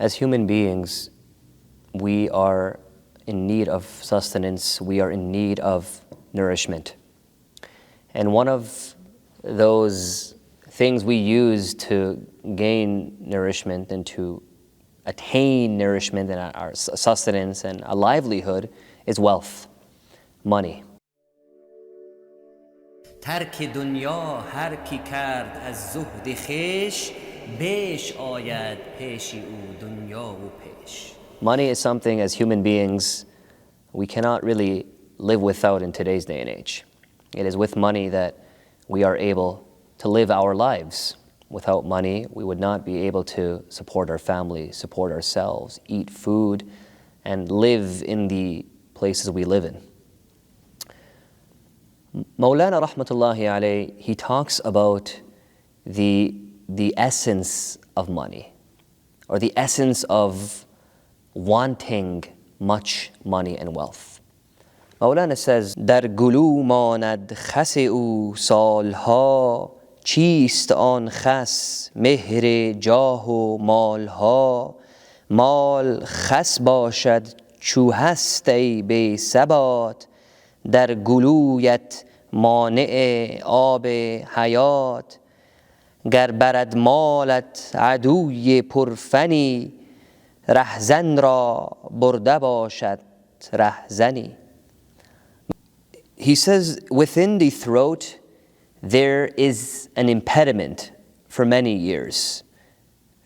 As human beings, we are in need of sustenance, we are in need of nourishment. And one of those things we use to gain nourishment and to attain nourishment and our sustenance and a livelihood is wealth, money. ترک دنیا هر کی کرد از زهد خویش بیش آید پیشی او دنیا و پیش. Money is something as human beings we cannot really live without in today's day and age. It is with money that we are able to live our lives. Without money, we would not be able to support our family, support ourselves, eat food, and live in the places we live in. Moulana rahmatullahi alayhi, he talks about the essence of money, or the essence of wanting much money and wealth. Moulana says, Dar gulu manad khase u salha, چیست آن خس مهر جاه و مالها مال خس باشد چو هست ای بی ثبات در گلویت مانع آب حیات گر برد مالت عدوی پرفنی رهزن را برده باشد رهزنی. He says within the throat there is an impediment for many years.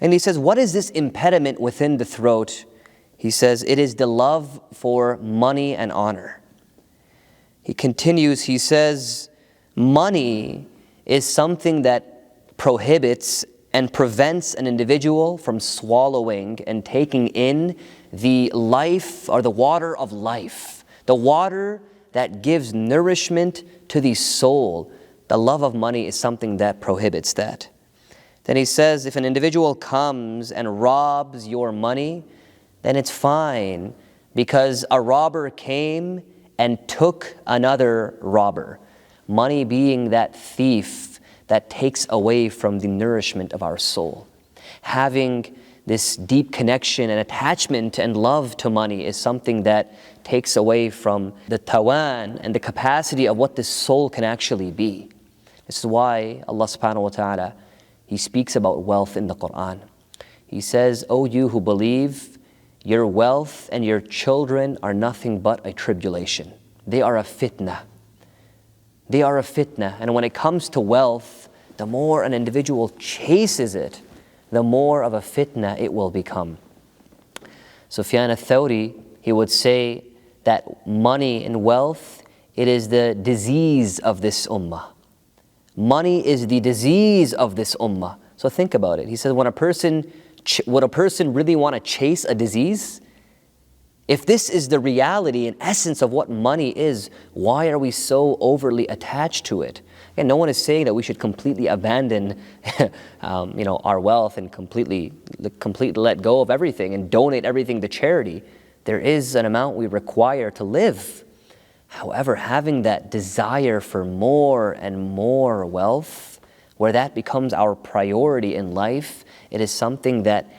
And he says, what is this impediment within the throat? He says, it is the love for money and honor. He continues, he says, money is something that prohibits and prevents an individual from swallowing and taking in the life or the water of life, the water that gives nourishment to the soul. The love of money is something that prohibits that. Then he says, if an individual comes and robs your money, then it's fine because a robber came and took another robber. Money being that thief that takes away from the nourishment of our soul. Having this deep connection and attachment and love to money is something that takes away from the tawan and the capacity of what the soul can actually be. This is why Allah subhanahu wa ta'ala, He speaks about wealth in the Quran. He says, O you who believe, your wealth and your children are nothing but a tribulation. They are a fitna. They are a fitna. And when it comes to wealth, the more an individual chases it, the more of a fitna it will become. Sufyan al-Thawri, he would say that money and wealth, it is the disease of this ummah. Money is the disease of this ummah. So think about it. He says, would a person really want to chase a disease? If this is the reality and essence of what money is, why are we so overly attached to it? And no one is saying that we should completely abandon our wealth and completely let go of everything and donate everything to charity. There is an amount we require to live. However, having that desire for more and more wealth, where that becomes our priority in life, it is something that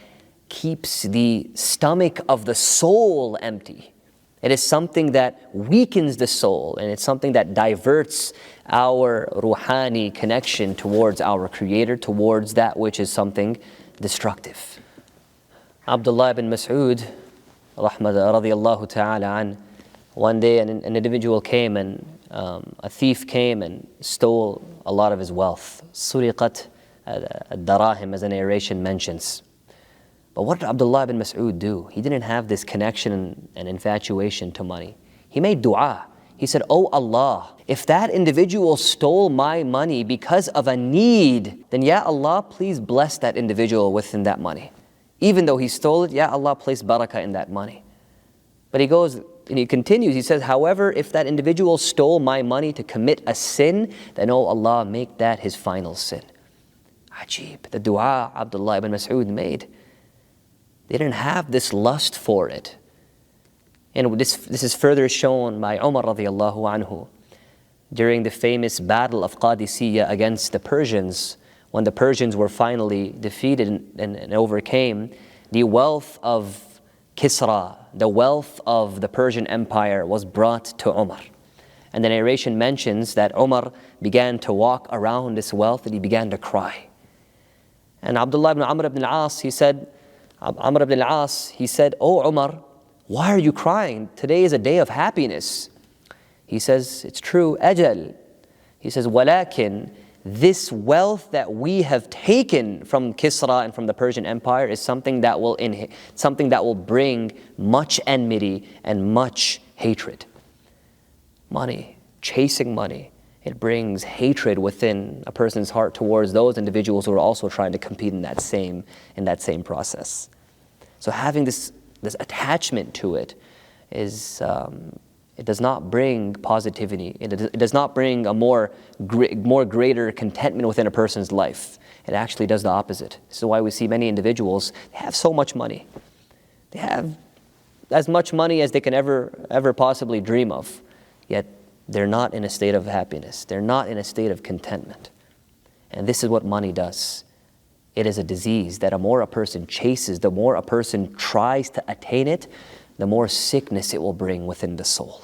keeps the stomach of the soul empty. It is something that weakens the soul, and it's something that diverts our ruhani connection towards our Creator, towards that which is something destructive. Abdullah ibn Mas'ud, radiyallahu ta'ala an, one day an individual came and a thief came and stole a lot of his wealth. Suriqat ad-darahim, as the narration mentions. But what did Abdullah ibn Mas'ud do? He didn't have this connection and infatuation to money. He made dua. He said, Oh Allah, if that individual stole my money because of a need, then Ya Allah, please bless that individual within that money. Even though he stole it, Ya Allah, place barakah in that money. But he goes, and he continues, he says, however, if that individual stole my money to commit a sin, then oh Allah, make that his final sin. Ajib, the dua Abdullah ibn Mas'ud made. They didn't have this lust for it. And this is further shown by Umar radiallahu anhu. During the famous battle of Qadisiyah against the Persians, when the Persians were finally defeated and overcame, the wealth of Kisra, the wealth of the Persian Empire was brought to Umar. And the narration mentions that Umar began to walk around this wealth and he began to cry. And Abdullah ibn Amr ibn al-As, he said, "Oh Umar, why are you crying? Today is a day of happiness." He says, "It's true, ajal." He says, "Walakin, this wealth that we have taken from Kisra and from the Persian Empire is something that will bring much enmity and much hatred." Money, chasing money, it brings hatred within a person's heart towards those individuals who are also trying to compete in that same process. So having this attachment to it is it does not bring positivity. It does not bring a more greater contentment within a person's life. It actually does the opposite. This is why we see many individuals, they have so much money. They have as much money as they can ever possibly dream of. Yet they're not in a state of happiness. They're not in a state of contentment. And this is what money does. It is a disease that the more a person chases, the more a person tries to attain it, the more sickness it will bring within the soul.